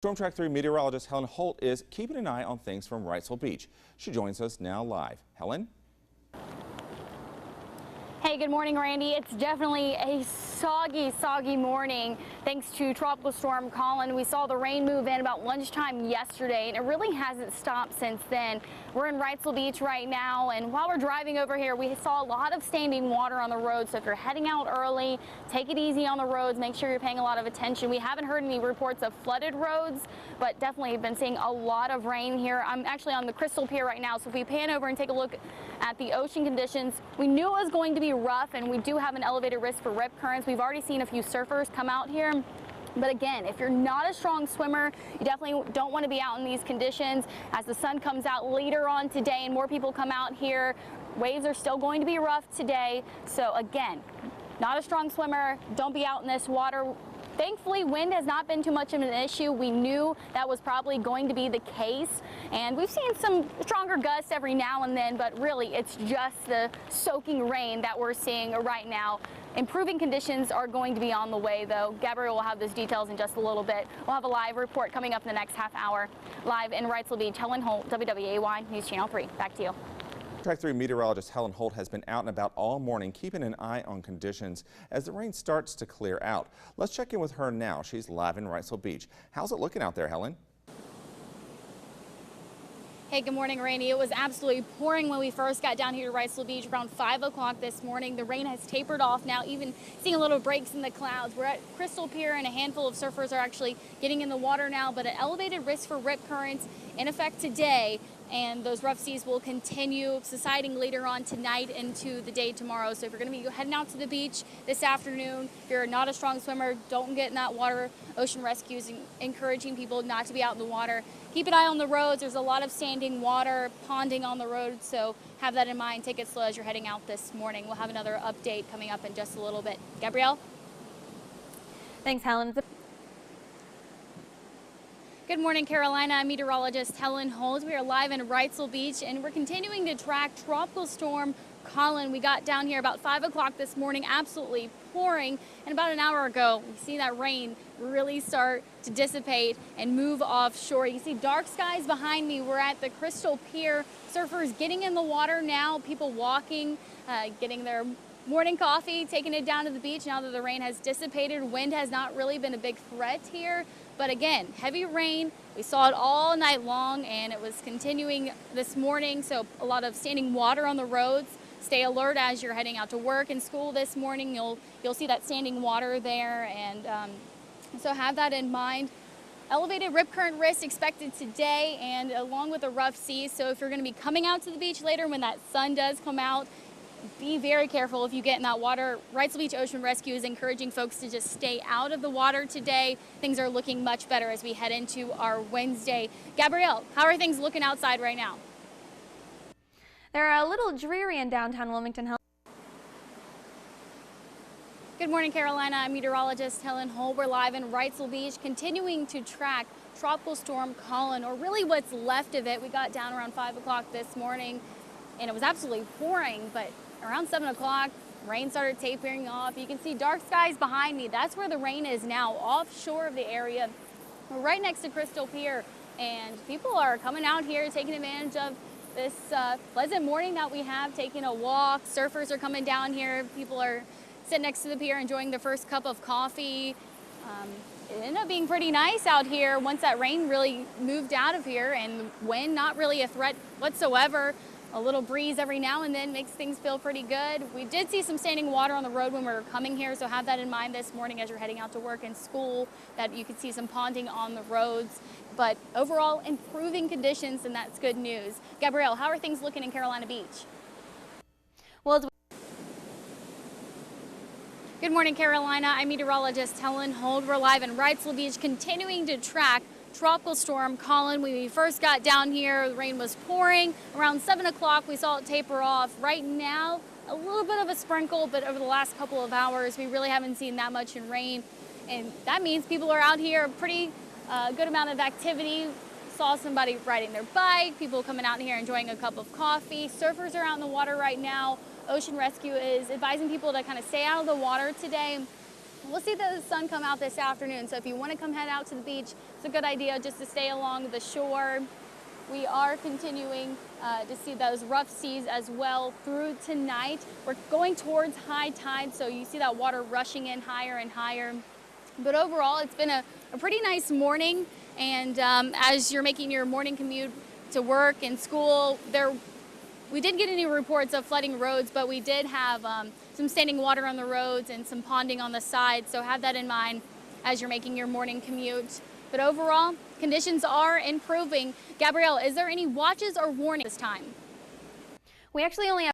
Storm Track 3 meteorologist Helen Hold is keeping an eye on things from Wrightsville Beach. She joins us now live. Helen? Hey, good morning, Randy. It's definitely a soggy morning thanks to Tropical Storm Colin. We saw the rain move in about lunchtime yesterday, and it really hasn't stopped since then. We're in Wrightsville Beach right now, and while we're driving over here, we saw a lot of standing water on the road. So if you're heading out early, take it easy on the roads. Make sure you're paying a lot of attention. We haven't heard any reports of flooded roads, but definitely been seeing a lot of rain here. I'm actually on the Crystal Pier right now, so if we pan over and take a look at the ocean conditions, we knew it was going to be rough, and we do have an elevated risk for rip currents. We've already seen a few surfers come out here. But again, if you're not a strong swimmer, you definitely don't want to be out in these conditions. As the sun comes out later on today and more people come out here, waves are still going to be rough today. So again, not a strong swimmer, don't be out in this water. Thankfully, wind has not been too much of an issue. We knew that was probably going to be the case, and we've seen some stronger gusts every now and then, but really it's just the soaking rain that we're seeing right now. Improving conditions are going to be on the way, though. Gabrielle will have those details in just a little bit. We'll have a live report coming up in the next half hour. Live in Wrightsville Beach, Helen Hold, WWAY News Channel 3. Back to you. Track 3 meteorologist Helen Hold has been out and about all morning, keeping an eye on conditions as the rain starts to clear out. Let's check in with her now. She's live in Wrightsville Beach. How's it looking out there, Helen? Hey, good morning, Randy. It was absolutely pouring when we first got down here to Wrightsville Beach around 5 o'clock this morning. The rain has tapered off now, even seeing a little breaks in the clouds. We're at Crystal Pier, and a handful of surfers are actually getting in the water now, but an elevated risk for rip currents in effect today, and those rough seas will continue subsiding later on tonight into the day tomorrow. So if you're going to be heading out to the beach this afternoon, if you're not a strong swimmer, don't get in that water. Ocean Rescue is encouraging people not to be out in the water. Keep an eye on the roads. There's a lot of standing water, ponding on the road, so have that in mind. Take it slow as you're heading out this morning. We'll have another update coming up in just a little bit. Gabrielle? Thanks, Helen. Good morning, Carolina. I'm meteorologist Helen Hold. We are live in Wrightsville Beach, and we're continuing to track Tropical Storm Colin. We got down here about 5 o'clock this morning, absolutely pouring, and about an hour ago, we see that rain really start to dissipate and move offshore. You can see dark skies behind me. We're at the Crystal Pier. Surfers getting in the water now, people walking, getting their morning coffee, taking it down to the beach now that the rain has dissipated. Wind has not really been a big threat here, but again, heavy rain. We saw it all night long, and it was continuing this morning, so a lot of standing water on the roads. Stay alert as you're heading out to work and school this morning. You'll see that standing water there, and so have that in mind. Elevated rip current risk expected today, and along with the rough seas. So if you're going to be coming out to the beach later when that sun does come out, be very careful if you get in that water. Wrightsville Beach Ocean Rescue is encouraging folks to just stay out of the water today. Things are looking much better as we head into our Wednesday. Gabrielle, how are things looking outside right now? They're a little dreary in downtown Wilmington. Good morning, Carolina. I'm meteorologist Helen Hold. We're live in Wrightsville Beach, continuing to track Tropical Storm Colin, or really what's left of it. We got down around 5 o'clock this morning, and it was absolutely pouring, but around 7 o'clock, rain started tapering off. You can see dark skies behind me. That's where the rain is now, offshore of the area. We're right next to Crystal Pier, and people are coming out here, taking advantage of this pleasant morning that we have, taking a walk. Surfers are coming down here. People are sitting next to the pier enjoying their first cup of coffee. It ended up being pretty nice out here once that rain really moved out of here, and wind not really a threat whatsoever. A little breeze every now and then makes things feel pretty good. We did see some standing water on the road when we were coming here, so have that in mind this morning as you're heading out to work and school, that you could see some ponding on the roads. But overall, improving conditions, and that's good news. Gabrielle, how are things looking in Carolina Beach? Well, good morning, Carolina. I'm meteorologist Helen Hold. We're live in Wrightsville Beach, continuing to track Tropical Storm Colin. When we first got down here, the rain was pouring. Around 7 o'clock, we saw it taper off. Right now, a little bit of a sprinkle, but over the last couple of hours, we really haven't seen that much in rain. And that means people are out here, pretty good amount of activity. Saw somebody riding their bike, people coming out here enjoying a cup of coffee. Surfers are out in the water right now. Ocean Rescue is advising people to kind of stay out of the water today. We'll see the sun come out this afternoon, so if you want to come head out to the beach, it's a good idea just to stay along the shore. We are continuing to see those rough seas as well through tonight. We're going towards high tide, so you see that water rushing in higher and higher. But overall, it's been a pretty nice morning. And as you're making your morning commute to work and school, we didn't get any reports of flooding roads, but we did have some standing water on the roads and some ponding on the side. So have that in mind as you're making your morning commute. But overall, conditions are improving. Gabrielle, is there any watches or warnings this time? We actually only have